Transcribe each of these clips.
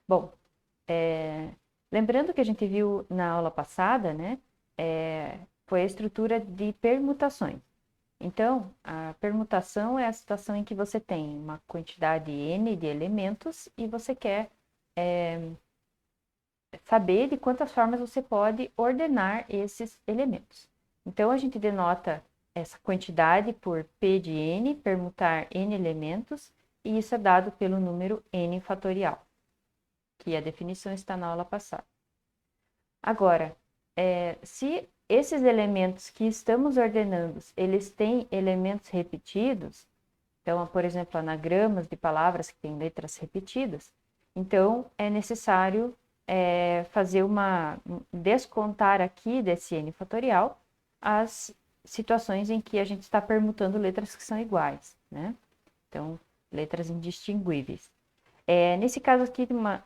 Bom, lembrando que a gente viu na aula passada, né? Foi a estrutura de permutações. Então, a permutação é a situação em que você tem uma quantidade n de elementos e você quer saber de quantas formas você pode ordenar esses elementos. Então, a gente denota essa quantidade por P de n, permutar n elementos, e isso é dado pelo número n fatorial, que a definição está na aula passada. Agora, se esses elementos que estamos ordenando, eles têm elementos repetidos, então, por exemplo, anagramas de palavras que têm letras repetidas, então é necessário fazer descontar aqui desse n fatorial as situações em que a gente está permutando letras que são iguais, né? Então, letras indistinguíveis. Nesse caso aqui, uma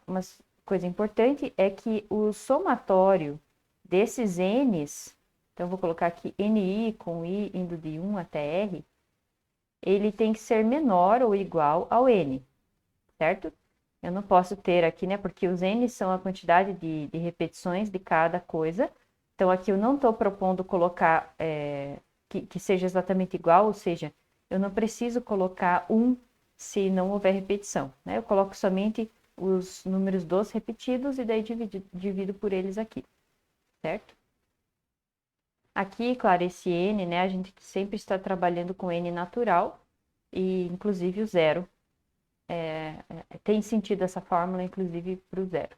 coisa importante é que o somatório desses n's, então vou colocar aqui ni com i indo de 1 até r, ele tem que ser menor ou igual ao n, certo? Eu não posso ter aqui, né, porque os n são a quantidade de repetições de cada coisa, então aqui eu não estou propondo colocar que seja exatamente igual, ou seja, eu não preciso colocar 1 se não houver repetição, né? Eu coloco somente os números dos repetidos e daí divido por eles aqui, certo? Aqui, claro, esse n, né, a gente sempre está trabalhando com n natural e inclusive o zero. Tem sentido essa fórmula, inclusive, para o zero.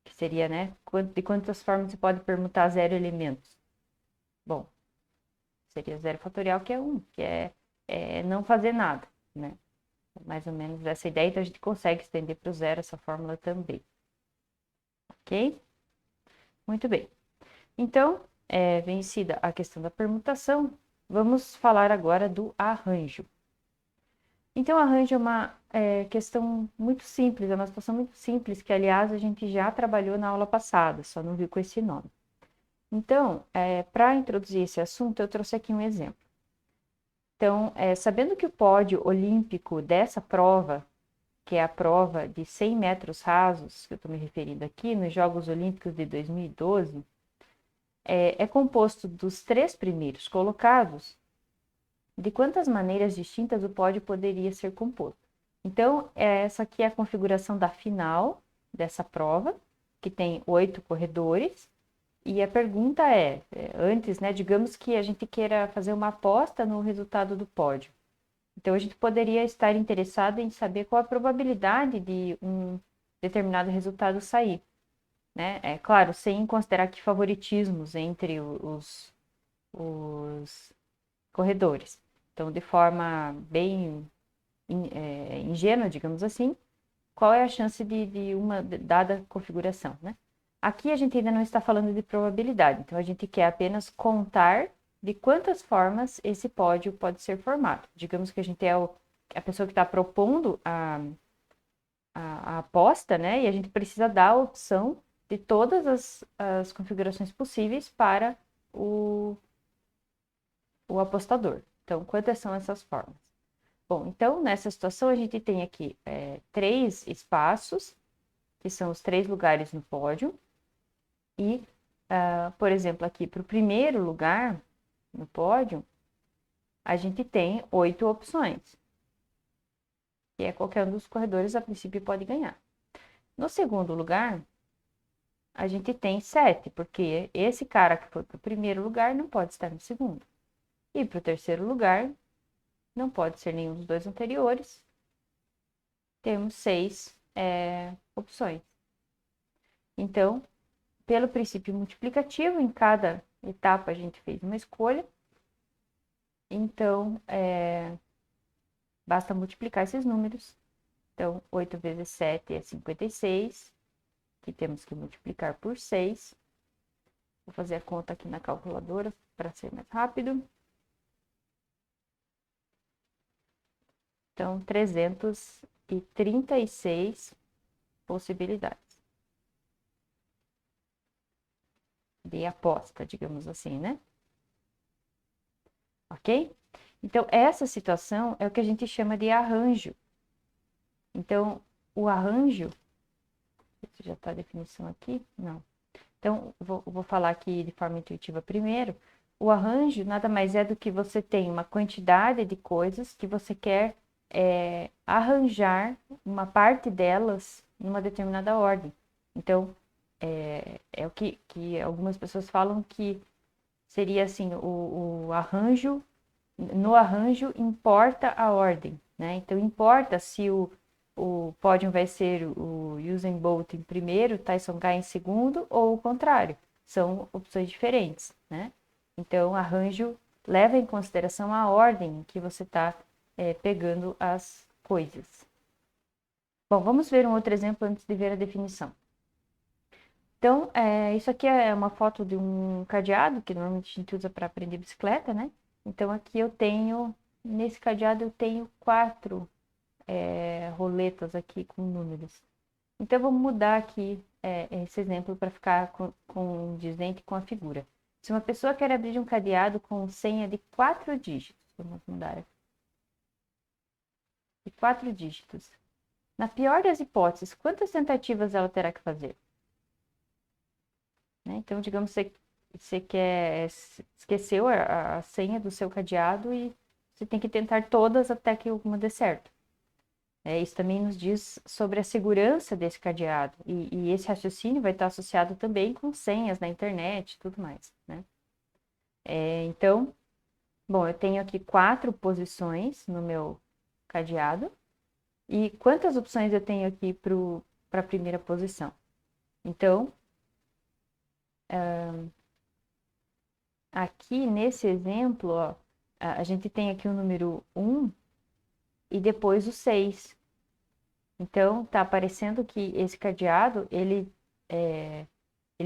Que seria, né, de quantas formas você pode permutar zero elementos? Bom, seria zero fatorial, que é 1, que é não fazer nada, né? Mais ou menos essa ideia, então a gente consegue estender para o zero essa fórmula também. Ok? Muito bem. Então, vencida a questão da permutação, vamos falar agora do arranjo. Então, arranjo é uma questão muito simples, é uma situação muito simples, que, aliás, a gente já trabalhou na aula passada, só não viu com esse nome. Então, para introduzir esse assunto, eu trouxe aqui um exemplo. Então, sabendo que o pódio olímpico dessa prova, que é a prova de 100 metros rasos, que eu estou me referindo aqui, nos Jogos Olímpicos de 2012, é composto dos 3 primeiros colocados, de quantas maneiras distintas o pódio poderia ser composto. Então, essa aqui é a configuração da final dessa prova, que tem 8 corredores, e a pergunta antes, né, digamos que a gente queira fazer uma aposta no resultado do pódio. Então, a gente poderia estar interessado em saber qual a probabilidade de um determinado resultado sair, né? É claro, sem considerar aqui favoritismos entre os corredores. Então, de forma bem ingênua, digamos assim, qual é a chance de uma dada configuração, né? Aqui a gente ainda não está falando de probabilidade, então a gente quer apenas contar de quantas formas esse pódio pode ser formado. Digamos que a gente é a pessoa que está propondo a aposta, né? E a gente precisa dar a opção de todas as configurações possíveis para o apostador. Então, quantas são essas formas? Bom, então, nessa situação, a gente tem aqui 3 espaços, que são os 3 lugares no pódio, e, por exemplo, aqui para o primeiro lugar no pódio, a gente tem 8 opções, que é qualquer um dos corredores, a princípio, pode ganhar. No segundo lugar, a gente tem 7, porque esse cara que foi para o primeiro lugar não pode estar no segundo. E para o terceiro lugar, não pode ser nenhum dos 2 anteriores. Temos 6 opções. Então, pelo princípio multiplicativo, em cada etapa a gente fez uma escolha. Então, basta multiplicar esses números. Então, 8 vezes 7 é 56, que temos que multiplicar por 6. Vou fazer a conta aqui na calculadora para ser mais rápido. Então, 336 possibilidades de aposta, digamos assim, né? Ok? Então, essa situação é o que a gente chama de arranjo. Então, o arranjo Se já está a definição aqui? Não. Então, vou falar aqui de forma intuitiva primeiro. O arranjo nada mais é do que você tem uma quantidade de coisas que você quer arranjar uma parte delas numa determinada ordem. Então, é o que algumas pessoas falam que seria assim, o arranjo, no arranjo importa a ordem, né? Então, importa se o pódio vai ser o Usain Bolt em primeiro, Tyson Gay em segundo, ou o contrário. São opções diferentes, né? Então, arranjo leva em consideração a ordem que você está pegando as coisas. Bom, vamos ver um outro exemplo antes de ver a definição. Então, isso aqui é uma foto de um cadeado, que normalmente a gente usa para aprender bicicleta, né? Então, aqui eu tenho, nesse cadeado eu tenho 4 roletas aqui com números. Então, vamos mudar aqui esse exemplo para ficar condizente com a figura. Se uma pessoa quer abrir um cadeado com senha de 4 dígitos, vamos mudar aqui. De 4 dígitos. Na pior das hipóteses, quantas tentativas ela terá que fazer? Né? Então, digamos que você esqueceu a senha do seu cadeado e você tem que tentar todas até que alguma dê certo. Isso também nos diz sobre a segurança desse cadeado. E esse raciocínio vai estar associado também com senhas na internet e tudo mais, né? Então, bom, eu tenho aqui 4 posições no meu cadeado. E quantas opções eu tenho aqui para a primeira posição? Então, aqui nesse exemplo, ó, a gente tem aqui o número 1 e depois o 6. Então, tá aparecendo que esse cadeado, ele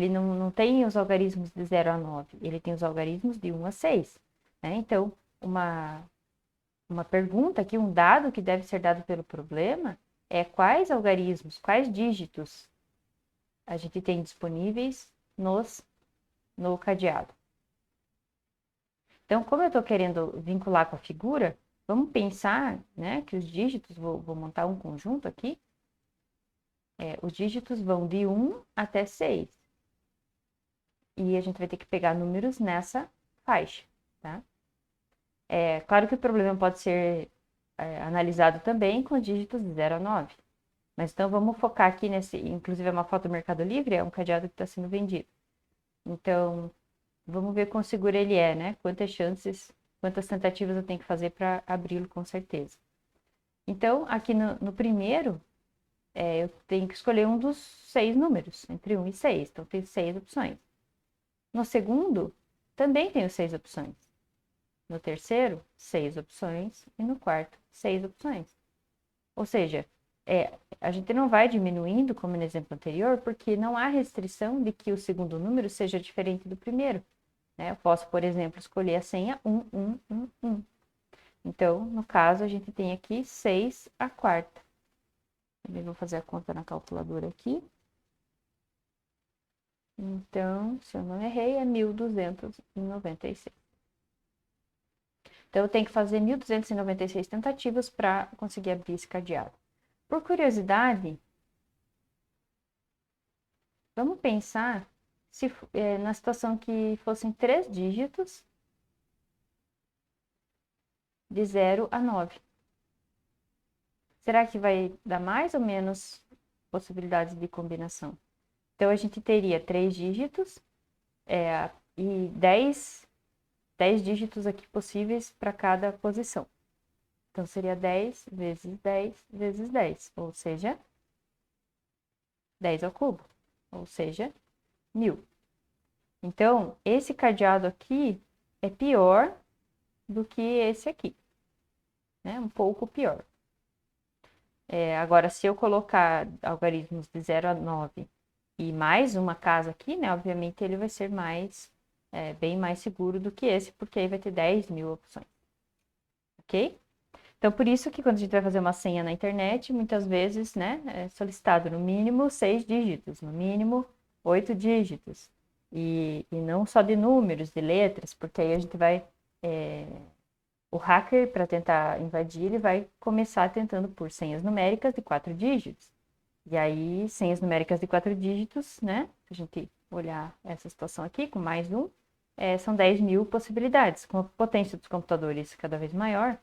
não tem os algarismos de 0 a 9, ele tem os algarismos de 1 a 6. Né? Então, uma pergunta aqui, um dado que deve ser dado pelo problema é quais algarismos, quais dígitos a gente tem disponíveis no cadeado. Então, como eu estou querendo vincular com a figura, vamos pensar, né, que os dígitos, vou montar um conjunto aqui, os dígitos vão de 1 até 6. E a gente vai ter que pegar números nessa faixa, tá? Claro que o problema pode ser analisado também com dígitos de 0 a 9. Mas então vamos focar aqui nesse, inclusive é uma foto do Mercado Livre, é um cadeado que está sendo vendido. Então, vamos ver quão seguro ele é, né? Quantas tentativas eu tenho que fazer para abri-lo com certeza. Então, aqui no primeiro, eu tenho que escolher um dos 6 números, entre 1 e 6. Então, tem 6 opções. No segundo, também tenho 6 opções. No terceiro, 6 opções. E no quarto, 6 opções. Ou seja, a gente não vai diminuindo, como no exemplo anterior, porque não há restrição de que o segundo número seja diferente do primeiro. Né? Eu posso, por exemplo, escolher a senha 1, 1, 1, 1. Então, no caso, a gente tem aqui 6 a quarta. Também vou fazer a conta na calculadora aqui. Então, se eu não errei, é 1.296. Então, eu tenho que fazer 1.296 tentativas para conseguir abrir esse cadeado. Por curiosidade, vamos pensar na situação que fossem 3 dígitos de 0 a 9. Será que vai dar mais ou menos possibilidades de combinação? Então, a gente teria 3 dígitos e 10 dígitos aqui possíveis para cada posição. Então, seria 10 vezes 10 vezes 10, ou seja, 10 ao cubo, ou seja, 1.000. Então, esse cadeado aqui é pior do que esse aqui, né? Um pouco pior. Agora, se eu colocar algarismos de 0 a 9 e mais uma casa aqui, né? Obviamente, ele vai ser bem mais seguro do que esse, porque aí vai ter 10.000 opções. Ok? Então, por isso que quando a gente vai fazer uma senha na internet, muitas vezes, né, é solicitado no mínimo 6 dígitos, no mínimo 8 dígitos. E não só de números, de letras, porque aí a gente vai... o hacker, para tentar invadir, ele vai começar tentando por senhas numéricas de 4 dígitos. E aí, senhas numéricas de 4 dígitos, né? Se a gente olhar essa situação aqui, com mais um, são 10.000 possibilidades. Com a potência dos computadores cada vez maior,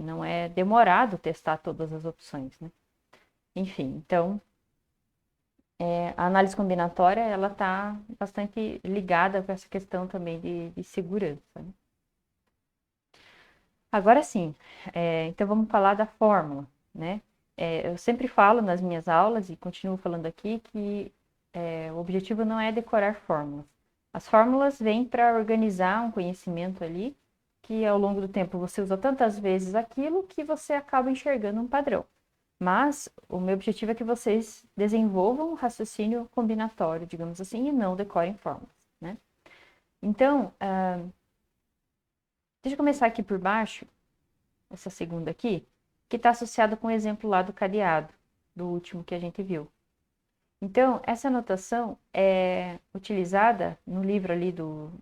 não é demorado testar todas as opções, né? Enfim, então, a análise combinatória, ela está bastante ligada com essa questão também de segurança, né? Agora sim, então vamos falar da fórmula, né? Eu sempre falo nas minhas aulas e continuo falando aqui que o objetivo não é decorar fórmulas. As fórmulas vêm para organizar um conhecimento ali que ao longo do tempo você usa tantas vezes aquilo que você acaba enxergando um padrão. Mas o meu objetivo é que vocês desenvolvam um raciocínio combinatório, digamos assim, e não decorem fórmulas, né? Então, deixa eu começar aqui por baixo, essa segunda aqui, que está associada com o exemplo lá do cadeado, do último que a gente viu. Então, essa notação é utilizada no livro ali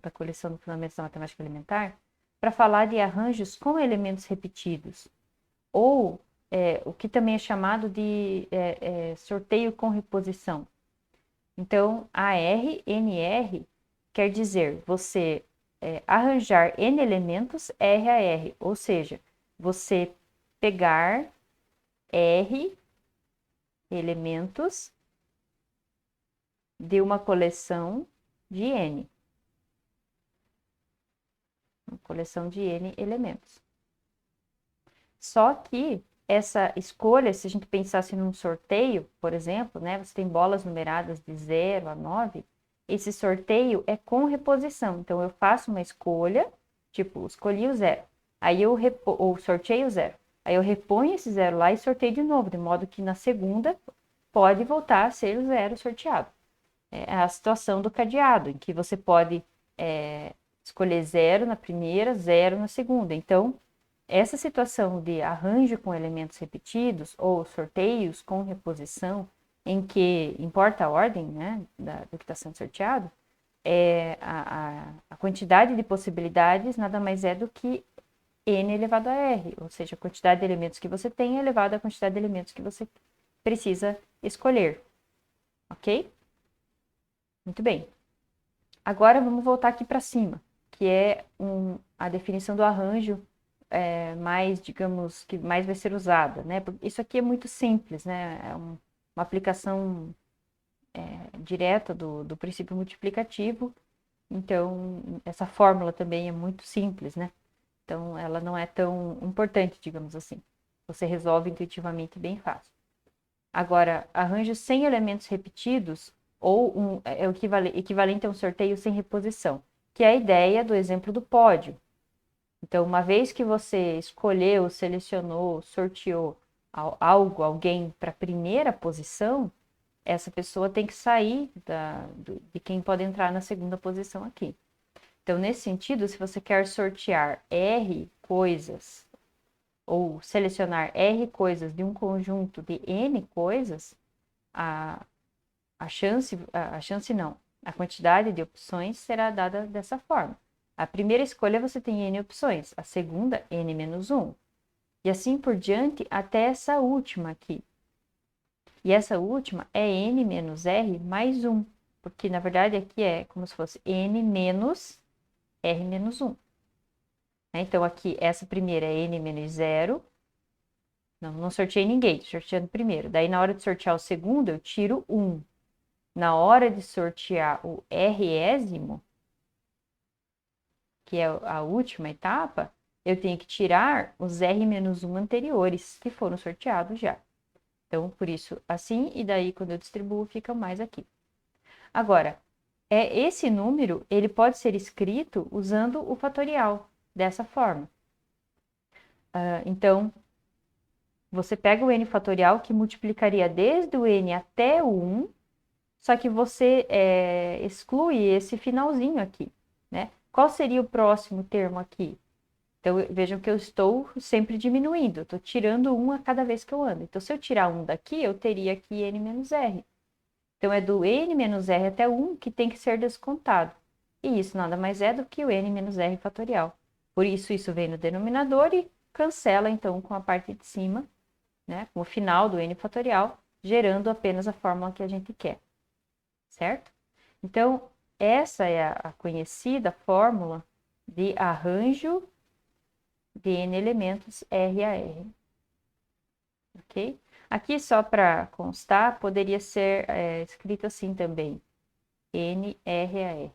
da coleção do Fundamentos da Matemática Elementar para falar de arranjos com elementos repetidos, ou o que também é chamado de sorteio com reposição. Então, AR, NR, quer dizer você arranjar N elementos R a R, ou seja, você pegar R elementos de uma coleção de N. Uma coleção de N elementos. Só que essa escolha, se a gente pensasse num sorteio, por exemplo, né, você tem bolas numeradas de 0 a 9, esse sorteio é com reposição. Então, eu faço uma escolha, tipo, escolhi o 0, aí eu ou sorteio o 0. Aí eu reponho esse 0 lá e sorteio de novo, de modo que na segunda pode voltar a ser o 0 sorteado. É a situação do cadeado, em que você pode escolher 0 na primeira, 0 na segunda. Então, essa situação de arranjo com elementos repetidos ou sorteios com reposição, em que importa a ordem, né, do que está sendo sorteado, a quantidade de possibilidades nada mais é do que n elevado a r, ou seja, a quantidade de elementos que você tem elevado à quantidade de elementos que você precisa escolher. Ok? Muito bem. Agora vamos voltar aqui para cima, que é a definição do arranjo mais, digamos, que mais vai ser usada, né? Isso aqui é muito simples, né? É uma aplicação direta do princípio multiplicativo. Então, essa fórmula também é muito simples, né? Então, ela não é tão importante, digamos assim. Você resolve intuitivamente bem fácil. Agora, arranjo sem elementos repetidos ou é o equivalente a um sorteio sem reposição, que é a ideia do exemplo do pódio. Então, uma vez que você escolheu, selecionou, sorteou alguém para a primeira posição, essa pessoa tem que sair de quem pode entrar na segunda posição aqui. Então, nesse sentido, se você quer sortear R coisas ou selecionar R coisas de um conjunto de N coisas, a chance não, a quantidade de opções será dada dessa forma. A primeira escolha você tem N opções, a segunda, N menos 1. E assim por diante até essa última aqui. E essa última é N menos R mais 1, porque na verdade aqui é como se fosse N menos R menos 1. Então aqui, essa primeira é N menos 0. Não sorteei ninguém, estou sorteando primeiro. Daí na hora de sortear o segundo, eu tiro 1. Na hora de sortear o Résimo, que é a última etapa, eu tenho que tirar os R-1 anteriores, que foram sorteados já. Então, por isso, assim, e daí quando eu distribuo, fica mais aqui. Agora, esse número, ele pode ser escrito usando o fatorial, dessa forma. Então, você pega o n fatorial, que multiplicaria desde o n até o 1, só que você exclui esse finalzinho aqui, né? Qual seria o próximo termo aqui? Então, vejam que eu estou sempre diminuindo, eu estou tirando 1 a cada vez que eu ando. Então, se eu tirar 1 daqui, eu teria aqui n menos r. Então, é do n menos r até 1 que tem que ser descontado. E isso nada mais é do que o n menos r fatorial. Por isso vem no denominador e cancela, então, com a parte de cima, né, com o final do n fatorial, gerando apenas a fórmula que a gente quer, certo? Então, essa é a conhecida fórmula de arranjo de n elementos R a R, ok? Aqui, só para constar, poderia ser escrito assim também, N R a R.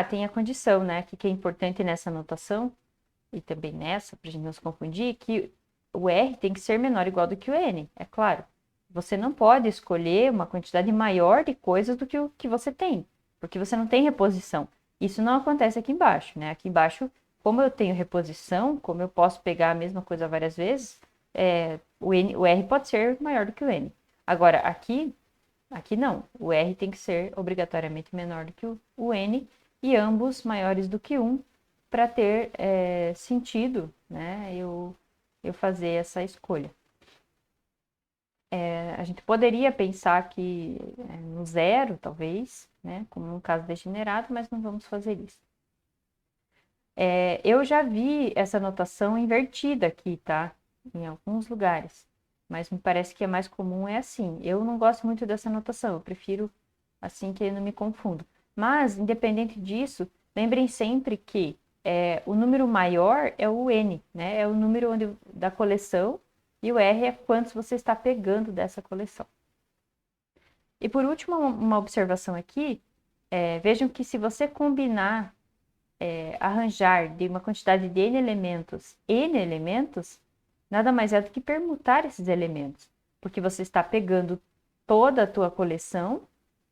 Tem a condição, né, que é importante nessa notação, e também nessa, para a gente não se confundir, que o R tem que ser menor ou igual do que o N, é claro. Você não pode escolher uma quantidade maior de coisas do que o que você tem, porque você não tem reposição. Isso não acontece aqui embaixo, né? Aqui embaixo, como eu tenho reposição, como eu posso pegar a mesma coisa várias vezes, o R pode ser maior do que o N. Agora, aqui não. O R tem que ser obrigatoriamente menor do que o N e ambos maiores do que 1 para ter sentido, né, eu fazer essa escolha. A gente poderia pensar que no zero, talvez, né, como no caso degenerado, mas não vamos fazer isso. Eu já vi essa notação invertida aqui, tá? Em alguns lugares, mas me parece que é mais comum assim. Eu não gosto muito dessa notação, eu prefiro assim que eu não me confundo. Mas, independente disso, lembrem sempre que o número maior é o N, né? É o número da coleção, e o R é quantos você está pegando dessa coleção. E por último, uma observação aqui, vejam que se você combinar, arranjar de uma quantidade de N elementos, nada mais é do que permutar esses elementos, porque você está pegando toda a tua coleção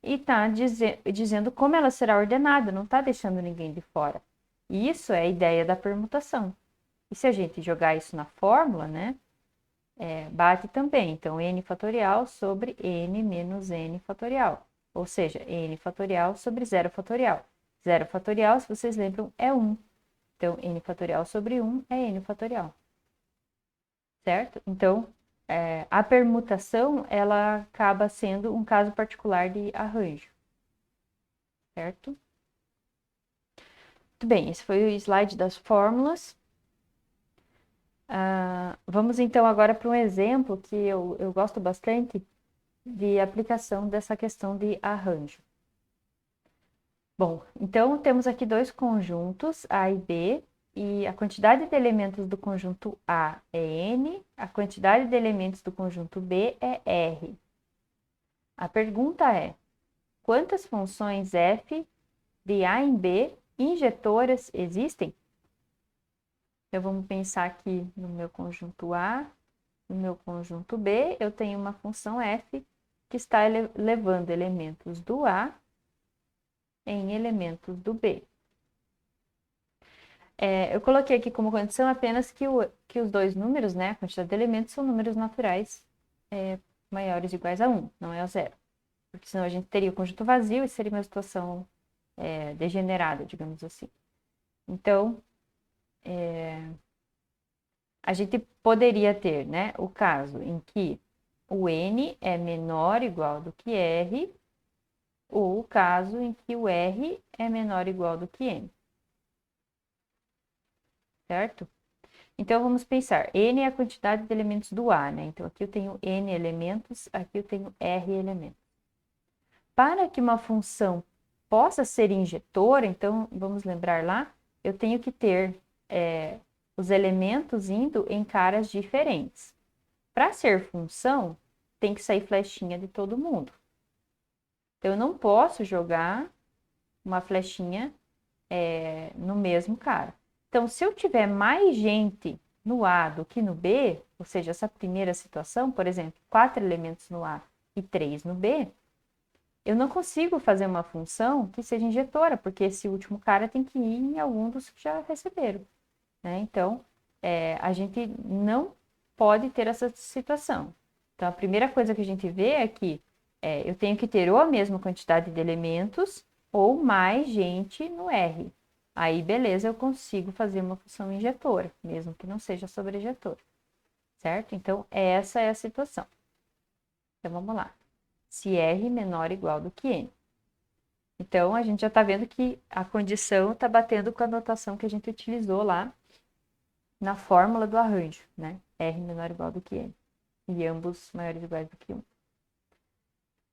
e está dizendo como ela será ordenada, não está deixando ninguém de fora. E isso é a ideia da permutação. E se a gente jogar isso na fórmula, né, bate também. Então, n fatorial sobre n menos n fatorial. Ou seja, n fatorial sobre 0 fatorial. 0 fatorial, se vocês lembram, é 1. Então, n fatorial sobre 1 é n fatorial. Certo? Então, a permutação, ela acaba sendo um caso particular de arranjo. Certo? Muito bem, esse foi o slide das fórmulas. Vamos então agora para um exemplo que eu gosto bastante de aplicação dessa questão de arranjo. Bom, então temos aqui dois conjuntos, A e B, e a quantidade de elementos do conjunto A é N, a quantidade de elementos do conjunto B é R. A pergunta é: quantas funções f de A em B injetoras existem? Então, vamos pensar aqui no meu conjunto A, no meu conjunto B, eu tenho uma função f que está levando elementos do A em elementos do B. Eu coloquei aqui como condição apenas que os dois números, né, a quantidade de elementos, são números naturais maiores ou iguais a 1, não é a 0. Porque senão a gente teria o conjunto vazio e seria uma situação degenerada, digamos assim. Então, a gente poderia ter, né, o caso em que o N é menor ou igual do que R, ou o caso em que o R é menor ou igual do que N. Certo? Então, vamos pensar. N é a quantidade de elementos do A, né? Então, aqui eu tenho N elementos, aqui eu tenho R elementos. Para que uma função possa ser injetora, então, vamos lembrar lá, eu tenho que ter os elementos indo em caras diferentes. Para ser função, tem que sair flechinha de todo mundo. Então, eu não posso jogar uma flechinha no mesmo cara. Então, se eu tiver mais gente no A do que no B, ou seja, essa primeira situação, por exemplo, 4 elementos no A e 3 no B, eu não consigo fazer uma função que seja injetora, porque esse último cara tem que ir em algum dos que já receberam. Né? Então, a gente não pode ter essa situação. Então, a primeira coisa que a gente vê é que eu tenho que ter ou a mesma quantidade de elementos ou mais gente no R. Aí, beleza, eu consigo fazer uma função injetora, mesmo que não seja sobrejetora. Certo? Então, essa é a situação. Então, vamos lá. Se R menor ou igual do que N. Então, a gente já está vendo que a condição está batendo com a notação que a gente utilizou lá na fórmula do arranjo, né? R menor ou igual do que N. E ambos maiores ou iguais do que 1.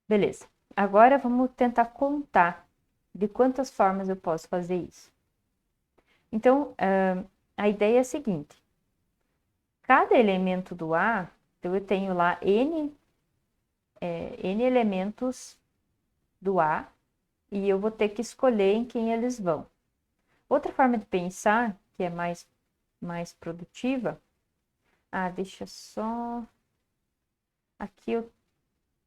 Beleza. Agora vamos tentar contar de quantas formas eu posso fazer isso. Então, a ideia é a seguinte. Cada elemento do A, então eu tenho lá N elementos do A, e eu vou ter que escolher em quem eles vão. Outra forma de pensar, que é mais produtiva, deixa só... Aqui eu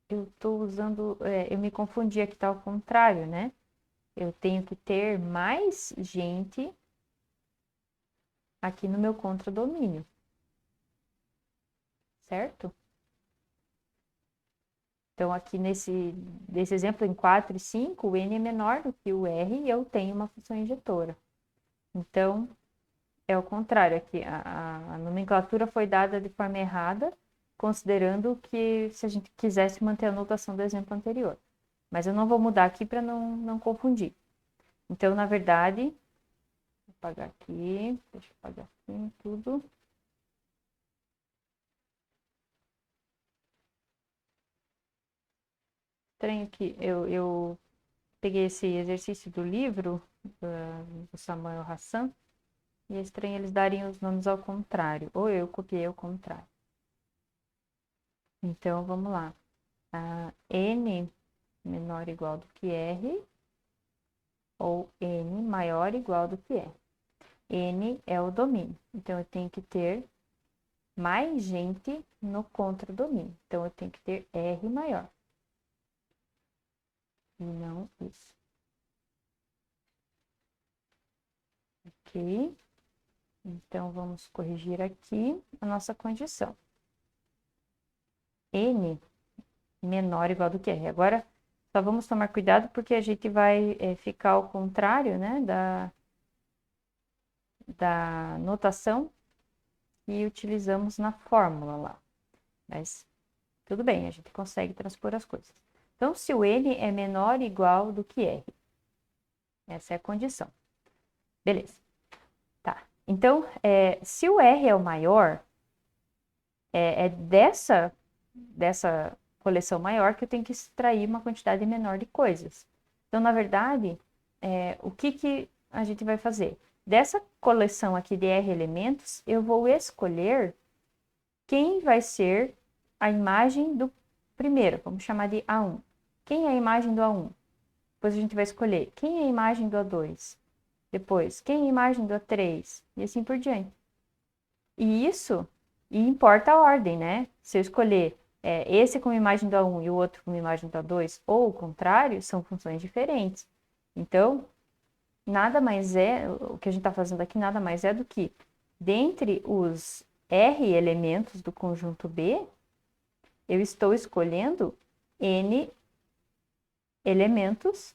estou usando... eu me confundi, aqui está ao contrário, né? Eu tenho que ter mais gente aqui no meu contradomínio. Certo? Então, aqui nesse exemplo, em 4 e 5, o N é menor do que o R e eu tenho uma função injetora. Então, é o contrário aqui. A nomenclatura foi dada de forma errada, considerando que se a gente quisesse manter a notação do exemplo anterior. Mas eu não vou mudar aqui para não confundir. Então, na verdade, vou apagar aqui, deixa eu apagar aqui tudo. Estranho que eu peguei esse exercício do livro do Samuel Hassan, e é estranho eles darem os nomes ao contrário, ou eu copiei ao contrário. Então, vamos lá. N menor ou igual do que R, ou N maior ou igual do que R. N é o domínio, então eu tenho que ter mais gente no contradomínio. Então, eu tenho que ter R maior. E não isso. Ok? Então, vamos corrigir aqui a nossa condição. N menor ou igual do que R. Agora, só vamos tomar cuidado porque a gente vai ficar ao contrário, né, da notação que utilizamos na fórmula lá. Mas tudo bem, a gente consegue transpor as coisas. Então, se o N é menor ou igual do que R. Essa é a condição. Beleza. Tá. Então, se o R é o maior, é dessa coleção maior que eu tenho que extrair uma quantidade menor de coisas. Então, na verdade, o que a gente vai fazer? Dessa coleção aqui de R elementos, eu vou escolher quem vai ser a imagem do primeiro, vamos chamar de A1. Quem é a imagem do A1? Depois a gente vai escolher quem é a imagem do A2. Depois, quem é a imagem do A3? E assim por diante. E importa a ordem, né? Se eu escolher esse como imagem do A1 e o outro como imagem do A2, ou o contrário, são funções diferentes. Então, nada mais o que a gente está fazendo aqui nada mais é do que, dentre os R elementos do conjunto B, eu estou escolhendo N elementos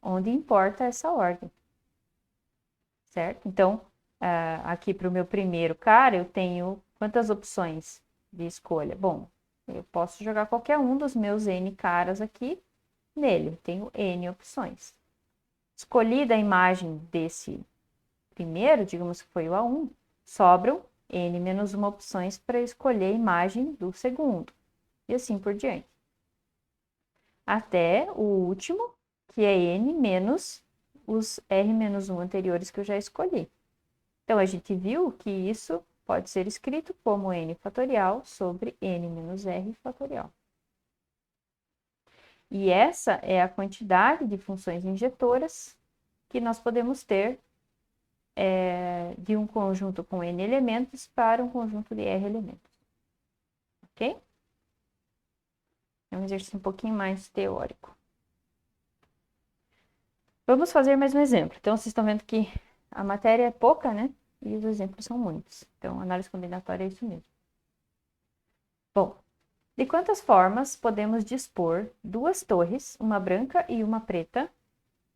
onde importa essa ordem. Certo? Então, aqui para o meu primeiro cara, eu tenho quantas opções de escolha? Bom, eu posso jogar qualquer um dos meus N caras aqui nele. Eu tenho N opções. Escolhida a imagem desse primeiro, digamos que foi o A1, sobram N menos uma opções para escolher a imagem do segundo. E assim por diante. Até o último, que é N menos os R menos 1 anteriores que eu já escolhi. Então, a gente viu que isso pode ser escrito como N fatorial sobre N menos R fatorial. E essa é a quantidade de funções injetoras que nós podemos ter de um conjunto com N elementos para um conjunto de R elementos. Ok? É um exercício um pouquinho mais teórico. Vamos fazer mais um exemplo. Então, vocês estão vendo que a matéria é pouca, né? E os exemplos são muitos. Então, análise combinatória é isso mesmo. Bom, de quantas formas podemos dispor duas torres, uma branca e uma preta,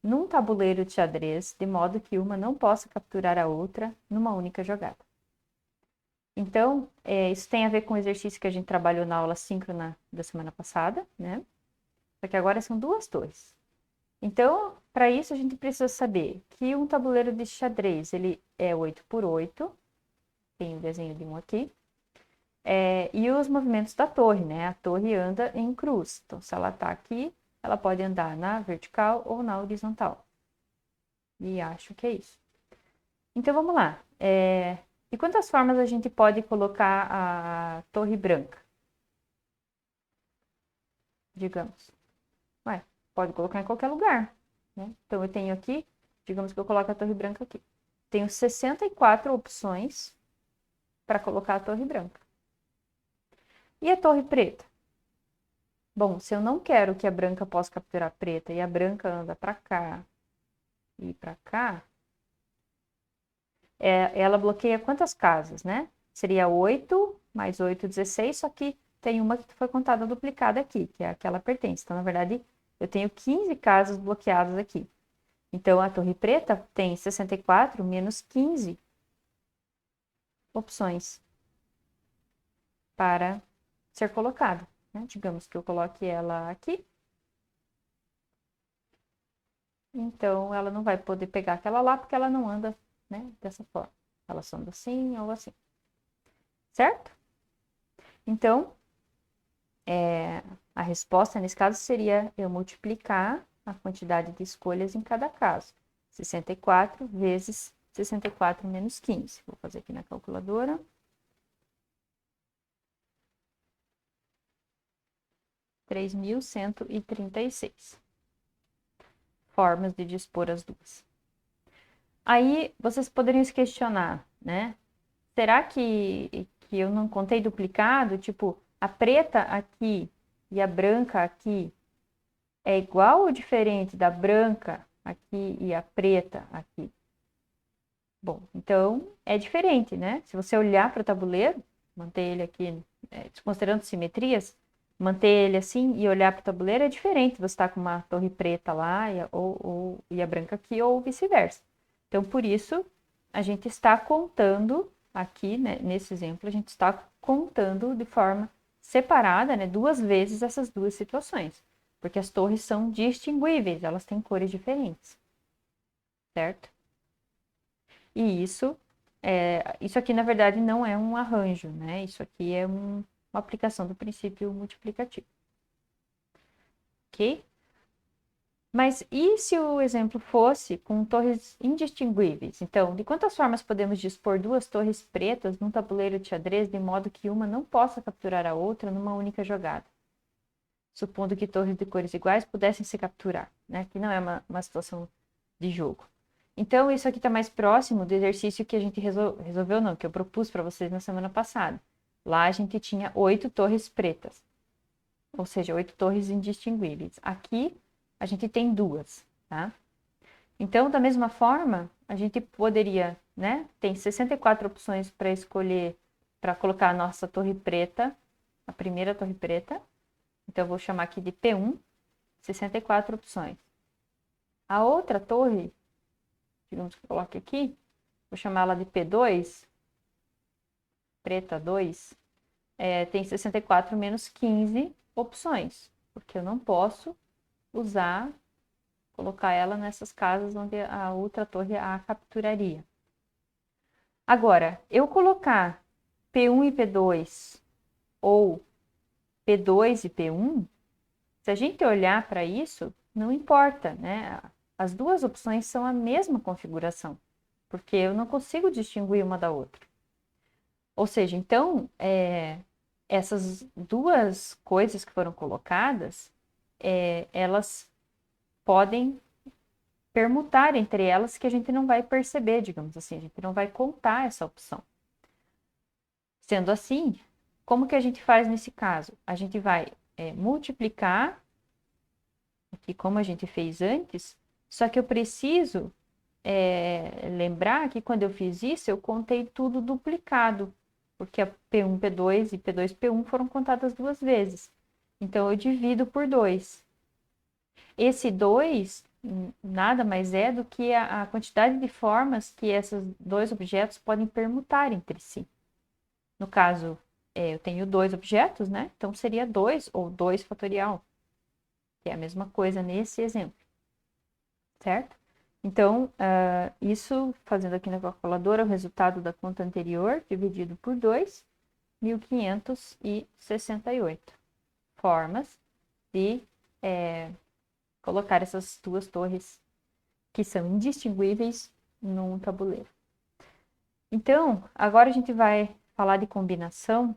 num tabuleiro de xadrez, de modo que uma não possa capturar a outra numa única jogada? Então, isso tem a ver com o exercício que a gente trabalhou na aula síncrona da semana passada, né? Só que agora são duas torres. Então, para isso, a gente precisa saber que um tabuleiro de xadrez, ele é 8 por 8, tem o desenho de um aqui, E os movimentos da torre, né? A torre anda em cruz. Então, se ela está aqui, ela pode andar na vertical ou na horizontal. E acho que é isso. Então, vamos lá. De quantas formas a gente pode colocar a torre branca? Digamos. Pode colocar em qualquer lugar, né? Então, eu tenho aqui, digamos que eu coloco a torre branca aqui. Tenho 64 opções para colocar a torre branca. E a torre preta? Bom, se eu não quero que a branca possa capturar a preta e a branca anda para cá e para cá, ela bloqueia quantas casas, né? Seria 8 mais 8, 16, só que tem uma que foi contada duplicada aqui, que é a que ela pertence. Então, na verdade, eu tenho 15 casas bloqueadas aqui. Então, a torre preta tem 64 menos 15 opções para ser colocada, né? Digamos que eu coloque ela aqui. Então, ela não vai poder pegar aquela lá, porque ela não anda, né, dessa forma. Ela só anda assim ou assim. Certo? Então, a resposta nesse caso seria eu multiplicar a quantidade de escolhas em cada caso. 64 vezes 64 menos 15. Vou fazer aqui na calculadora. 3.136 formas de dispor as duas. Aí vocês poderiam se questionar, né? Será que eu não contei duplicado? Tipo, a preta aqui e a branca aqui é igual ou diferente da branca aqui e a preta aqui? Bom, então é diferente, né? Se você olhar para o tabuleiro, manter ele aqui, desconsiderando simetrias, manter ele assim e olhar para o tabuleiro é diferente. Você está com uma torre preta lá e a branca aqui, ou vice-versa. Então, por isso, a gente está contando aqui, né, nesse exemplo, a gente está contando de forma separada, né, duas vezes essas duas situações. Porque as torres são distinguíveis, elas têm cores diferentes. Certo? E isso aqui, na verdade, não é um arranjo, né? Isso aqui é uma aplicação do princípio multiplicativo. Ok? Mas e se o exemplo fosse com torres indistinguíveis? Então, de quantas formas podemos dispor duas torres pretas num tabuleiro de xadrez de modo que uma não possa capturar a outra numa única jogada? Supondo que torres de cores iguais pudessem se capturar, né? Que não é uma situação de jogo. Então, isso aqui está mais próximo do exercício que a gente resolveu, não, que eu propus para vocês na semana passada. Lá a gente tinha 8 torres pretas, ou seja, 8 torres indistinguíveis. Aqui a gente tem duas, tá? Então, da mesma forma, a gente poderia, né? Tem 64 opções para escolher, para colocar a nossa torre preta, a primeira torre preta. Então, eu vou chamar aqui de P1, 64 opções. A outra torre, digamos que eu coloque aqui, vou chamar ela de P2, preta 2, tem 64 menos 15 opções, porque eu não posso colocar ela nessas casas onde a outra torre a capturaria. Agora, eu colocar P1 e P2 ou P2 e P1, se a gente olhar para isso, não importa, né? As duas opções são a mesma configuração, porque eu não consigo distinguir uma da outra. Ou seja, então, essas duas coisas que foram colocadas, elas podem permutar entre elas que a gente não vai perceber, digamos assim, a gente não vai contar essa opção. Sendo assim, como que a gente faz nesse caso? A gente vai multiplicar, aqui como a gente fez antes, só que eu preciso lembrar que quando eu fiz isso, eu contei tudo duplicado, porque a P1, P2 e P2, P1 foram contadas duas vezes. Então, eu divido por 2. Esse 2 nada mais é do que a quantidade de formas que esses dois objetos podem permutar entre si. No caso, eu tenho dois objetos, né? Então, seria 2 ou 2 fatorial, que é a mesma coisa nesse exemplo, certo? Então, isso, fazendo aqui na calculadora, o resultado da conta anterior, dividido por 2, 1568 formas de colocar essas duas torres que são indistinguíveis num tabuleiro. Então, agora a gente vai falar de combinação.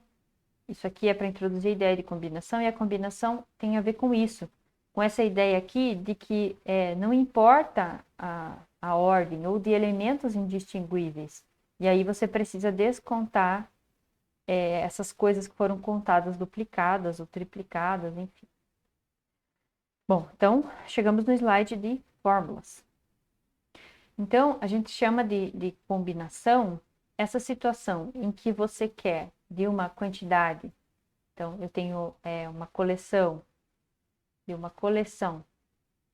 Isso aqui é para introduzir a ideia de combinação, e a combinação tem a ver com isso, com essa ideia aqui de que não importa a ordem ou de elementos indistinguíveis. E aí você precisa descontar essas coisas que foram contadas duplicadas ou triplicadas, enfim. Bom, então chegamos no slide de fórmulas. Então, a gente chama de combinação essa situação em que você quer de uma quantidade. Então, eu tenho uma coleção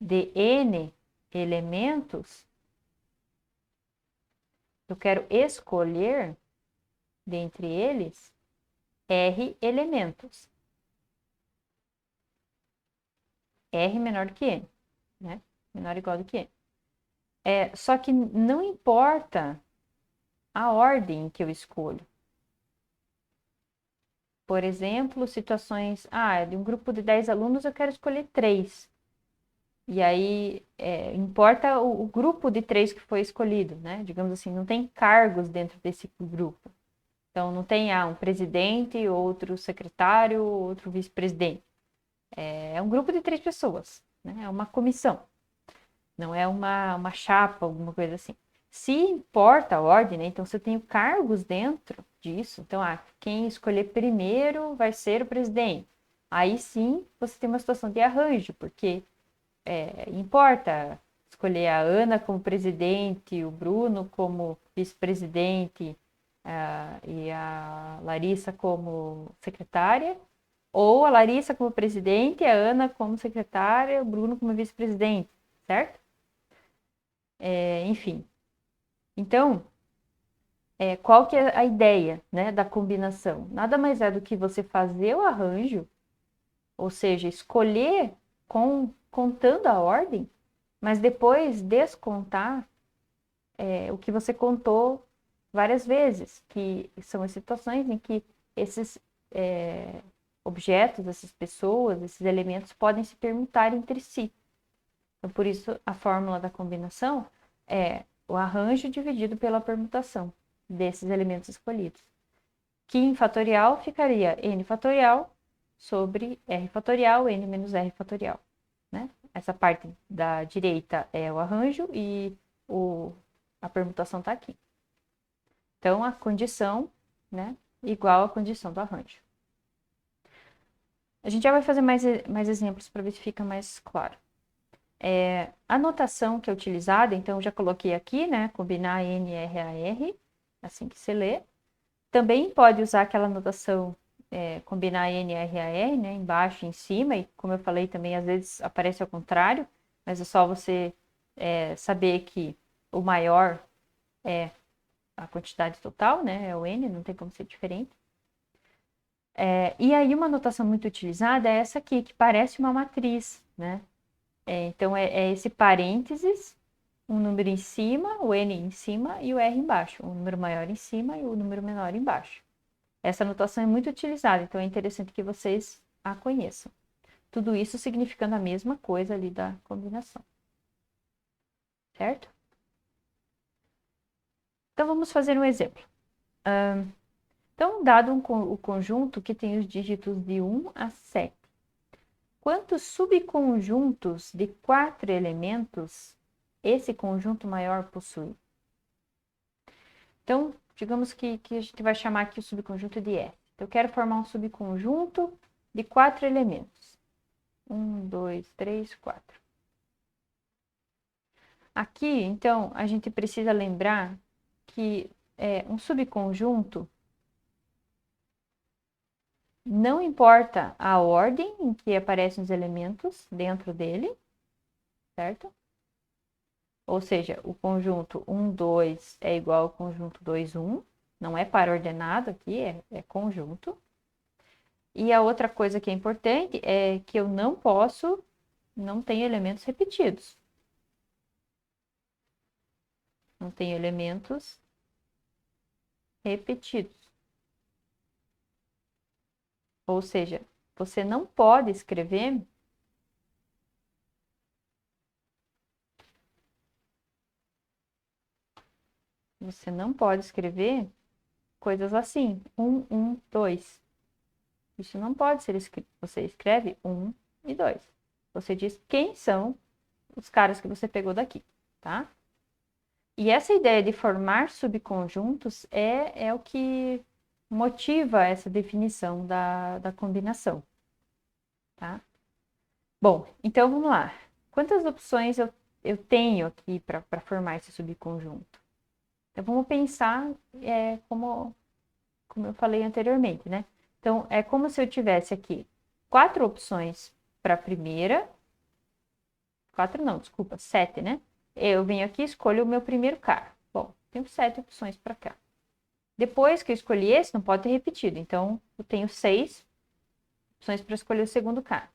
de N elementos. Eu quero escolher dentre eles R elementos. R menor do que N, né? Menor ou igual do que N. Só que não importa a ordem que eu escolho. Por exemplo, situações, de um grupo de 10 alunos eu quero escolher 3. E aí, importa o grupo de 3 que foi escolhido, né? Digamos assim, não tem cargos dentro desse grupo. Então, não tem um presidente, outro secretário, outro vice-presidente. É um grupo de 3 pessoas, né? É uma comissão. Não é uma chapa, alguma coisa assim. Se importa a ordem, né? Então, se eu tenho cargos dentro disso, então, quem escolher primeiro vai ser o presidente. Aí sim, você tem uma situação de arranjo, porque importa escolher a Ana como presidente, o Bruno como vice-presidente, e a Larissa como secretária, ou a Larissa como presidente, a Ana como secretária, o Bruno como vice-presidente, certo? Enfim. Então, qual que é a ideia, né, da combinação? Nada mais é do que você fazer o arranjo, ou seja, escolher contando a ordem, mas depois descontar o que você contou várias vezes, que são as situações em que esses objetos, essas pessoas, esses elementos podem se permutar entre si. Então, por isso, a fórmula da combinação é o arranjo dividido pela permutação desses elementos escolhidos. Que em fatorial ficaria n fatorial sobre r fatorial, n menos r fatorial. Né? Essa parte da direita é o arranjo e a permutação está aqui. Então, a condição, né, igual à condição do arranjo. A gente já vai fazer mais exemplos para ver se fica mais claro. A notação que é utilizada, então, eu já coloquei aqui, né, combinar N, R, A, R, assim que se lê. Também pode usar aquela notação, combinar N, R, A, R, né, embaixo e em cima, e como eu falei também, às vezes aparece ao contrário, mas é só você saber que o maior é a quantidade total, né, é o N, não tem como ser diferente. E aí uma notação muito utilizada é essa aqui, que parece uma matriz, né? Então é esse parênteses, um número em cima, o N em cima e o R embaixo, um número maior em cima e o número menor embaixo. Essa notação é muito utilizada, então é interessante que vocês a conheçam. Tudo isso significando a mesma coisa ali da combinação. Certo? Então vamos fazer um exemplo. Então, dado o conjunto que tem os dígitos de 1 a 7, quantos subconjuntos de 4 elementos esse conjunto maior possui? Então, digamos que a gente vai chamar aqui o subconjunto de F. Eu quero formar um subconjunto de 4 elementos. 1, 2, 3, 4. Aqui, então, a gente precisa lembrar que um subconjunto não importa a ordem em que aparecem os elementos dentro dele, certo? Ou seja, o conjunto 1, 2 é igual ao conjunto 2, 1. Não é par ordenado aqui, é conjunto. E a outra coisa que é importante é que eu não tenho elementos repetidos. Não tenho elementos repetidos. Ou seja, você não pode escrever coisas assim, 2. Isso não pode ser escrito. Você escreve 1 e 2. Você diz quem são os caras que você pegou daqui, tá? E essa ideia de formar subconjuntos é o que motiva essa definição da combinação, tá? Bom, então vamos lá. Quantas opções eu tenho aqui para formar esse subconjunto? Então vamos pensar como eu falei anteriormente, né? Então é como se eu tivesse aqui 4 opções para a primeira. 4 não, desculpa, 7, né? Eu venho aqui e escolho o meu primeiro cara. Bom, tenho 7 opções para cá. Depois que eu escolhi esse, não pode ter repetido. Então, eu tenho 6 opções para escolher o segundo cara.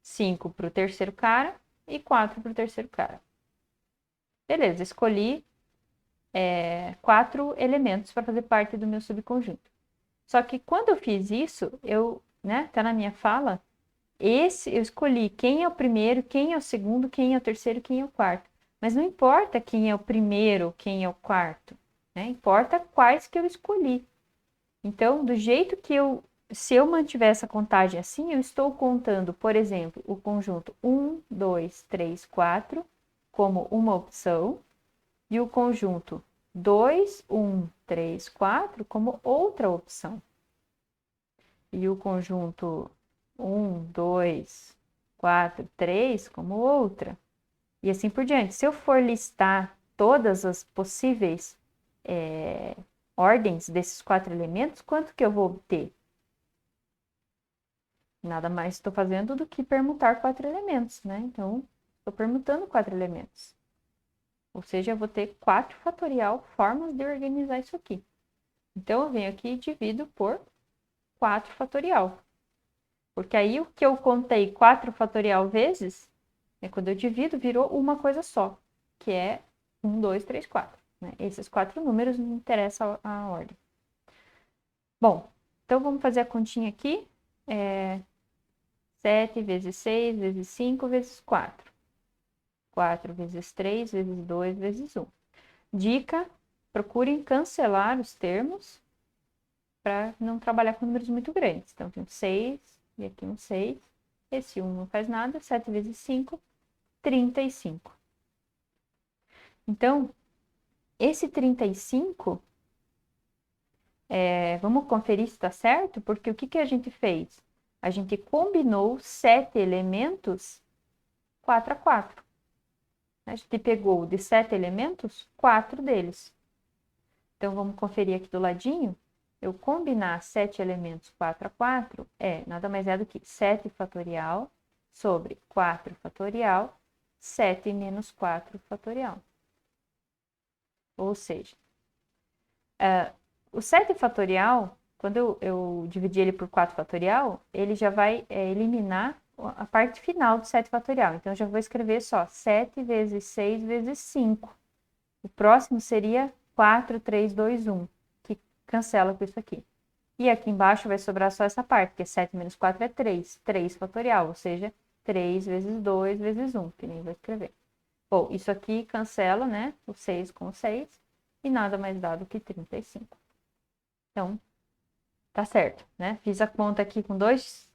5 para o terceiro cara e 4 para o terceiro cara. Beleza, escolhi 4 elementos para fazer parte do meu subconjunto. Só que quando eu fiz isso, tá na minha fala, eu escolhi quem é o primeiro, quem é o segundo, quem é o terceiro, quem é o quarto. Mas não importa quem é o primeiro, quem é o quarto, né? Importa quais que eu escolhi. Então, do jeito que se eu mantiver essa contagem assim, eu estou contando, por exemplo, o conjunto 1, 2, 3, 4 como uma opção e o conjunto 2, 1, 3, 4 como outra opção. E o conjunto 1, 2, 4, 3 como outra. E assim por diante. Se eu for listar todas as possíveis ordens desses 4 elementos, quanto que eu vou obter? Nada mais estou fazendo do que permutar 4 elementos, né? Então, estou permutando 4 elementos. Ou seja, eu vou ter 4 fatorial formas de organizar isso aqui. Então, eu venho aqui e divido por 4 fatorial. Porque aí o que eu contei 4 fatorial vezes, quando eu divido, virou uma coisa só, que é 1, 2, 3, 4. Né? Esses 4 números não interessa a ordem. Bom, então vamos fazer a continha aqui. 7 vezes 6 vezes 5 vezes 4. 4 vezes 3 vezes 2 vezes 1. Dica: procurem cancelar os termos para não trabalhar com números muito grandes. Então, tem um 6 e aqui um 6. Esse 1 não faz nada. 7 vezes 5, 35. Então, esse 35, vamos conferir se está certo, porque o que a gente fez? A gente combinou 7 elementos 4 a 4. A gente pegou de 7 elementos, 4 deles. Então, vamos conferir aqui do ladinho. Eu combinar 7 elementos 4 a 4 nada mais é do que 7 fatorial sobre 4 fatorial, 7 menos 4 fatorial. Ou seja, o 7 fatorial, quando eu dividir ele por 4 fatorial, ele já vai eliminar a parte final do 7 fatorial. Então, eu já vou escrever só 7 vezes 6 vezes 5. O próximo seria 4, 3, 2, 1, que cancela com isso aqui. E aqui embaixo vai sobrar só essa parte, porque 7 menos 4 é 3. 3 fatorial, ou seja, 3 vezes 2 vezes 1, que nem vou escrever. Bom, isso aqui cancela, né? O 6 com o 6, e nada mais dá do que 35. Então, tá certo, né? Fiz a conta aqui com dois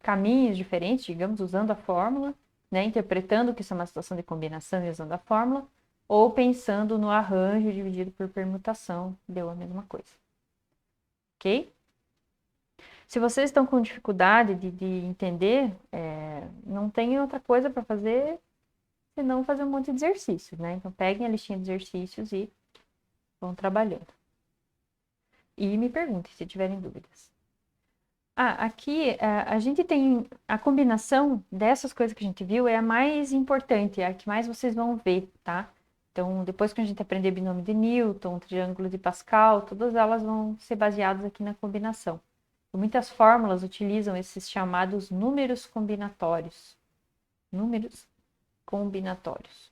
caminhos diferentes, digamos, usando a fórmula, né? Interpretando que isso é uma situação de combinação e usando a fórmula, ou pensando no arranjo dividido por permutação, deu a mesma coisa. Ok? Se vocês estão com dificuldade de entender, não tem outra coisa para fazer senão fazer um monte de exercícios, né? Então, peguem a listinha de exercícios e vão trabalhando. E me perguntem se tiverem dúvidas. Aqui a gente tem a combinação dessas coisas que a gente viu é a mais importante, é a que mais vocês vão ver, tá? Então, depois que a gente aprender binômio de Newton, triângulo de Pascal, todas elas vão ser baseadas aqui na combinação. Muitas fórmulas utilizam esses chamados números combinatórios. Números combinatórios.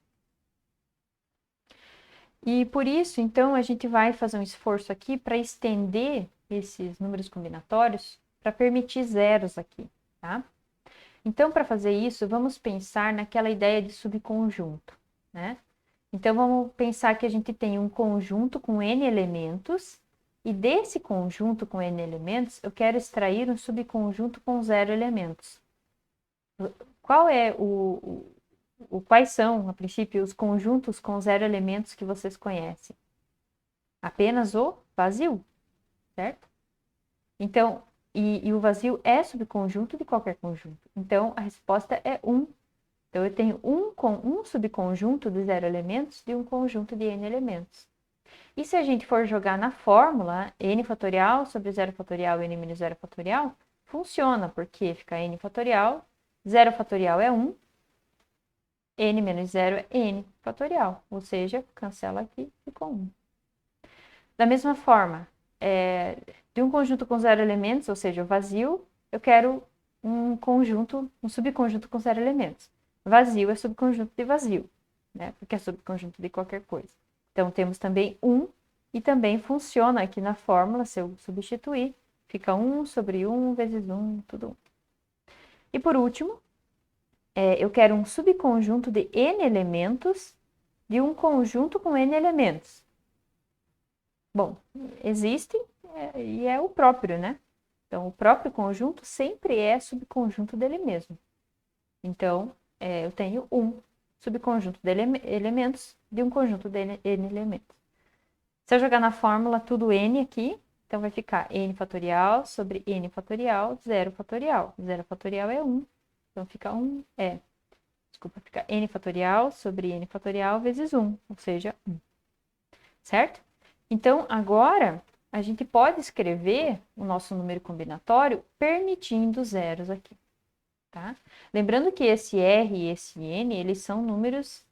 E por isso, então, a gente vai fazer um esforço aqui para estender esses números combinatórios para permitir zeros aqui, tá? Então, para fazer isso, vamos pensar naquela ideia de subconjunto, né? Então, vamos pensar que a gente tem um conjunto com N elementos, e desse conjunto com N elementos, eu quero extrair um subconjunto com 0 elementos. Qual é quais são, a princípio, os conjuntos com 0 elementos que vocês conhecem? Apenas o vazio, certo? Então, e o vazio é subconjunto de qualquer conjunto. Então, a resposta é 1. Então, eu tenho um subconjunto de 0 elementos de um conjunto de n elementos. E se a gente for jogar na fórmula, n fatorial sobre 0 fatorial n menos 0 fatorial, funciona, porque fica n fatorial, 0 fatorial é 1, n menos 0 é n fatorial, ou seja, cancela aqui, ficou 1. Da mesma forma, de um conjunto com 0 elementos, ou seja, o vazio, eu quero um subconjunto com 0 elementos. Vazio é subconjunto de vazio, né? Porque é subconjunto de qualquer coisa. Então, temos também 1, e também funciona aqui na fórmula, se eu substituir, fica 1 sobre 1 vezes 1, tudo 1. E por último, eu quero um subconjunto de n elementos de um conjunto com n elementos. Bom, existe e é o próprio, né? Então, o próprio conjunto sempre é subconjunto dele mesmo. Então, eu tenho um subconjunto de elementos de um conjunto de n elementos. Se eu jogar na fórmula tudo n aqui, então vai ficar n fatorial sobre n fatorial, 0 fatorial. 0 fatorial é 1, então fica fica n fatorial sobre n fatorial vezes 1, ou seja, 1. Certo? Então, agora, a gente pode escrever o nosso número combinatório permitindo zeros aqui, tá? Lembrando que esse R e esse N, eles são números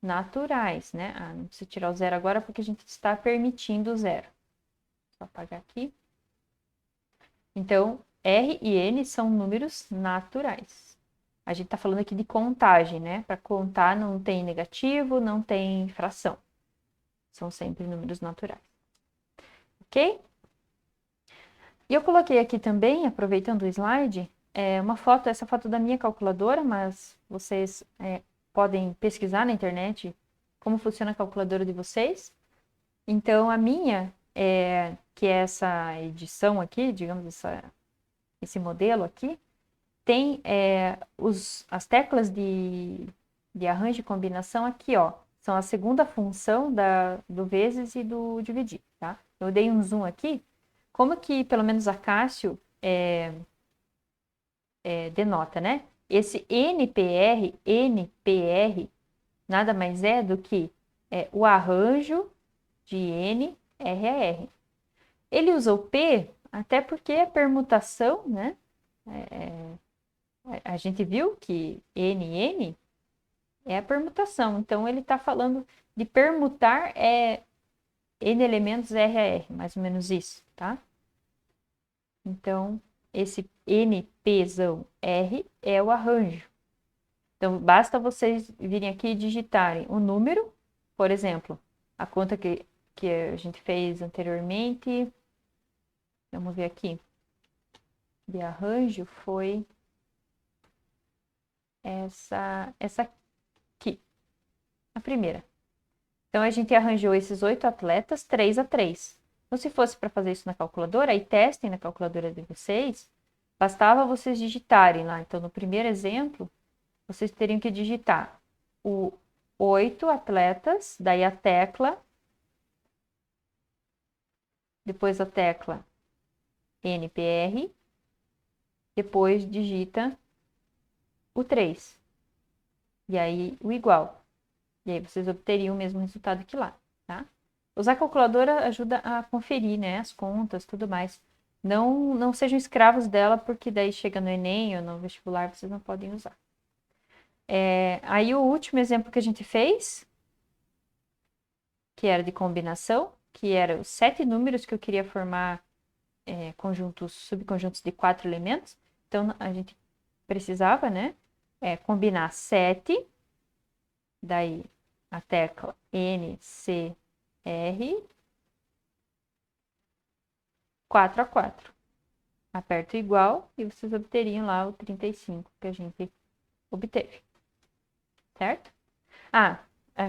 naturais, né? Não precisa tirar o zero agora porque a gente está permitindo o zero. Só apagar aqui. Então, R e N são números naturais. A gente está falando aqui de contagem, né? Para contar não tem negativo, não tem fração. São sempre números naturais. Ok? E eu coloquei aqui também, aproveitando o slide, uma foto, essa foto da minha calculadora, mas vocês podem pesquisar na internet como funciona a calculadora de vocês. Então, a minha, que é essa edição aqui, digamos, esse modelo aqui, tem as teclas de arranjo e combinação aqui, ó. São a segunda função do vezes e do dividir, tá? Eu dei um zoom aqui. Como que, pelo menos, a Cássio denota, né? Esse NPR nada mais é do que o arranjo de NRR. Ele usou P até porque a permutação, né? A gente viu que NN é a permutação. Então, ele está falando de permutar N elementos RR, mais ou menos isso, tá? Então, esse NPzão R é o arranjo. Então, basta vocês virem aqui e digitarem o número, por exemplo, a conta que a gente fez anteriormente. Vamos ver aqui. De arranjo foi essa aqui, a primeira. Então, a gente arranjou esses 8 atletas 3-3. Então, se fosse para fazer isso na calculadora, aí testem na calculadora de vocês, bastava vocês digitarem lá. Então, no primeiro exemplo, vocês teriam que digitar o 8 atletas, daí a tecla, depois a tecla NPR, depois digita o 3. E aí o igual. E aí vocês obteriam o mesmo resultado que lá, tá? Usar a calculadora ajuda a conferir, né, as contas, tudo mais. Não sejam escravos dela, porque daí chega no Enem ou no vestibular, vocês não podem usar. Aí o último exemplo que a gente fez, que era de combinação, que era os 7 números que eu queria formar subconjuntos de 4 elementos. Então, a gente precisava, né, combinar 7, daí a tecla NCR, 4 a 4. Aperto igual e vocês obteriam lá o 35 que a gente obteve. Certo?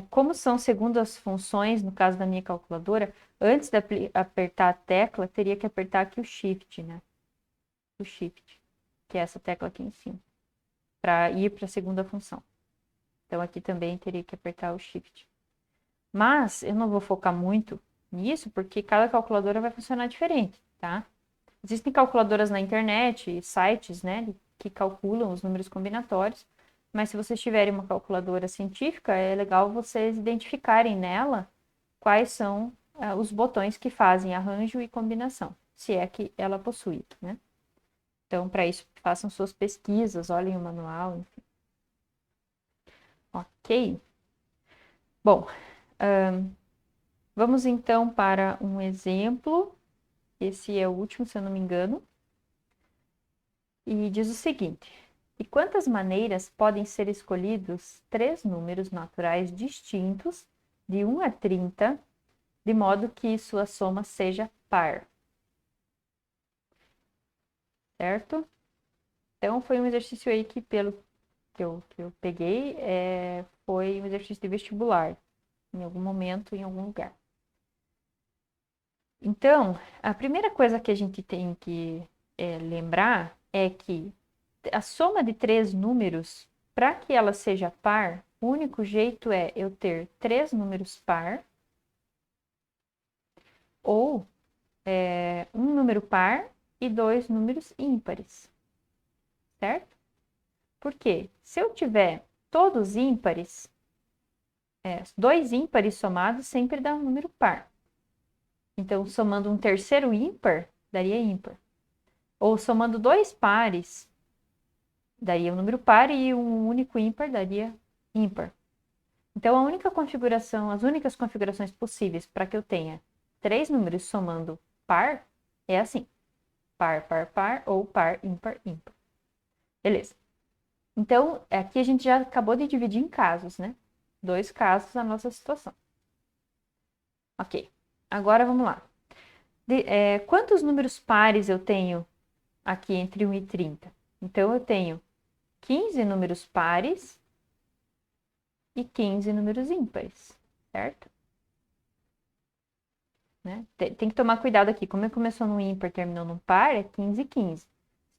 Como são segundo as funções, no caso da minha calculadora, antes de apertar a tecla, teria que apertar aqui o Shift, né? O Shift, que é essa tecla aqui em cima, para ir para a segunda função. Então, aqui também teria que apertar o Shift. Mas eu não vou focar muito nisso, porque cada calculadora vai funcionar diferente, tá? Existem calculadoras na internet, sites, né, que calculam os números combinatórios, mas se vocês tiverem uma calculadora científica, é legal vocês identificarem nela quais são os botões que fazem arranjo e combinação, se é que ela possui, né? Então, para isso, façam suas pesquisas, olhem o manual, enfim. Ok. Bom, vamos então para um exemplo. Esse é o último, se eu não me engano. E diz o seguinte: de quantas maneiras podem ser escolhidos três números naturais distintos, de 1 a 30, de modo que sua soma seja par? Certo? Então, foi um exercício aí que, pelo que eu peguei, foi um exercício de vestibular, em algum momento, em algum lugar. Então, a primeira coisa que a gente tem que lembrar é que a soma de três números, para que ela seja par, o único jeito é eu ter três números par ou um número par e dois números ímpares, certo? Porque se eu tiver todos ímpares, dois ímpares somados sempre dá um número par. Então, somando um terceiro ímpar, daria ímpar. Ou somando dois pares, daria um número par e um único ímpar daria ímpar. Então, a única configuração, as únicas configurações possíveis para que eu tenha três números somando par é assim: par, par, par ou par, ímpar, ímpar. Beleza. Então, aqui a gente já acabou de dividir em casos, né? Dois casos a nossa situação. Ok. Agora vamos lá. Quantos números pares eu tenho aqui entre 1 e 30? Então, eu tenho 15 números pares e 15 números ímpares, certo? Né? Tem que tomar cuidado aqui. Como começou no ímpar e terminou no par, é 15 e 15. Se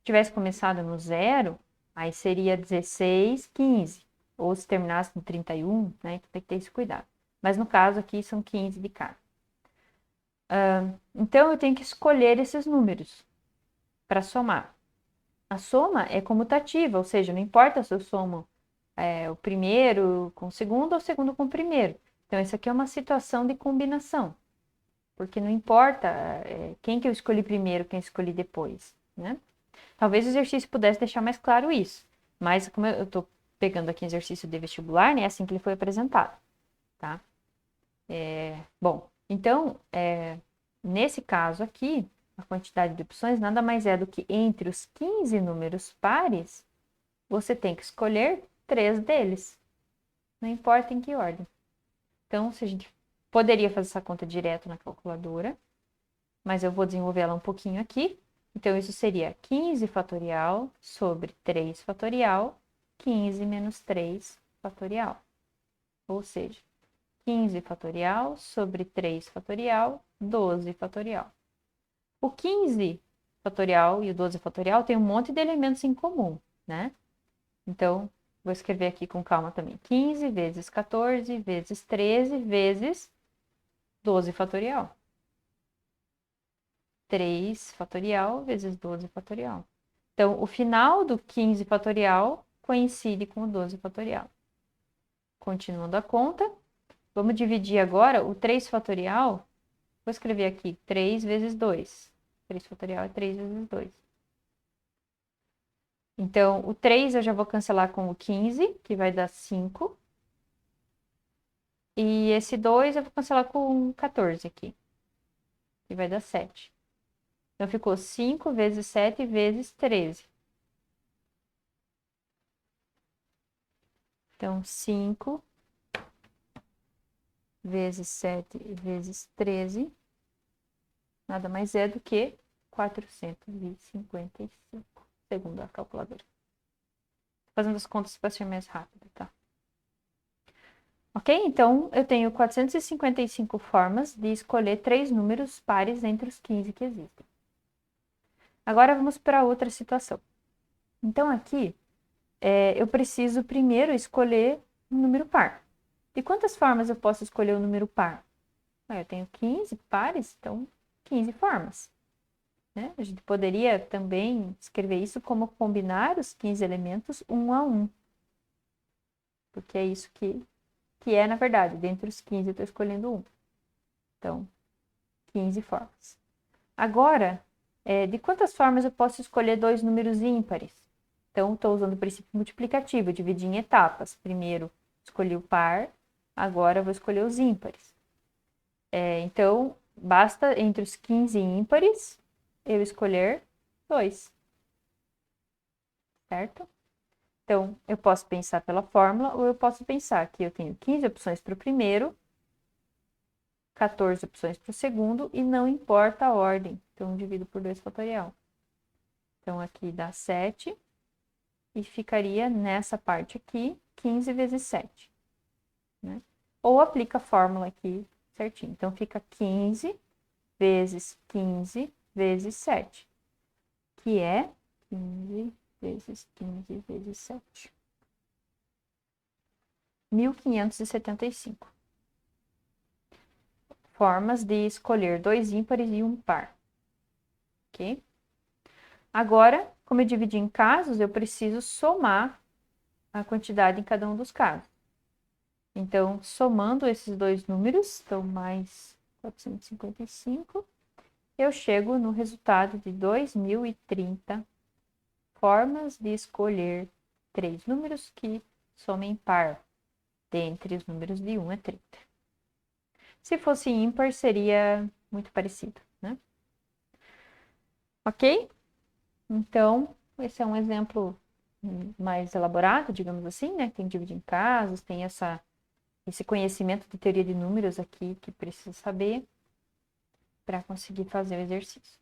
tivesse começado no zero, aí seria 16, 15. Ou se terminasse no 31, né? Então tem que ter esse cuidado. Mas no caso aqui são 15 de cada. Então eu tenho que escolher esses números para somar. A soma é comutativa, ou seja, não importa se eu somo o primeiro com o segundo ou o segundo com o primeiro. Então, isso aqui é uma situação de combinação. Porque não importa quem que eu escolhi primeiro, quem eu escolhi depois, né? Talvez o exercício pudesse deixar mais claro isso, mas como eu estou pegando aqui exercício de vestibular, né, é assim que ele foi apresentado, tá? Bom, então, nesse caso aqui, a quantidade de opções nada mais é do que entre os 15 números pares, você tem que escolher três deles, não importa em que ordem. Então, se a gente poderia fazer essa conta direto na calculadora, mas eu vou desenvolver ela um pouquinho aqui. Então, isso seria 15 fatorial sobre 3 fatorial, 15 menos 3 fatorial. Ou seja, 15 fatorial sobre 3 fatorial, 12 fatorial. O 15 fatorial e o 12 fatorial tem um monte de elementos em comum, né? Então, vou escrever aqui com calma também. 15 vezes 14 vezes 13 vezes 12 fatorial. 3 fatorial vezes 12 fatorial. Então, o final do 15 fatorial coincide com o 12 fatorial. Continuando a conta, vamos dividir agora o 3 fatorial. Vou escrever aqui 3 vezes 2. 3 fatorial é 3 vezes 2. Então, o 3 eu já vou cancelar com o 15, que vai dar 5. E esse 2 eu vou cancelar com o 14 aqui, que vai dar 7. Então, ficou 5 vezes 7 vezes 13. Então, 5 vezes 7 vezes 13 nada mais é do que 455, segundo a calculadora. Fazendo as contas para ser mais rápido, tá? Ok? Então, eu tenho 455 formas de escolher 3 números pares entre os 15 que existem. Agora, vamos para outra situação. Então, aqui, eu preciso primeiro escolher um número par. De quantas formas eu posso escolher o número par? Eu tenho 15 pares, então 15 formas. Né? A gente poderia também escrever isso como combinar os 15 elementos um a um. Porque é isso que é, na verdade, dentre os 15 eu estou escolhendo um. Então, 15 formas. Agora, de quantas formas eu posso escolher 2 números ímpares? Então, estou usando o princípio multiplicativo, eu dividi em etapas. Primeiro, escolhi o par, agora vou escolher os ímpares. Então, basta entre os 15 ímpares eu escolher 2. Certo? Então, eu posso pensar pela fórmula ou eu posso pensar que eu tenho 15 opções para o primeiro, 14 opções para o segundo e não importa a ordem. Então, divido por 2 fatorial. Então, aqui dá 7 e ficaria nessa parte aqui 15 vezes 7. Né? Ou aplica a fórmula aqui certinho. Então, fica 15 vezes 15 vezes 7, que é 15 vezes 15 vezes 7. 1575. Formas de escolher 2 ímpares e um par. Ok? Agora, como eu dividi em casos, eu preciso somar a quantidade em cada um dos casos. Então, somando esses 2 números, então mais 455, eu chego no resultado de 2030 formas de escolher 3 números que somem par, dentre os números de 1 a 30. Se fosse ímpar, seria muito parecido, né? Ok? Então, esse é um exemplo mais elaborado, digamos assim, né? Tem dividir em casos, tem esse conhecimento de teoria de números aqui que precisa saber para conseguir fazer o exercício.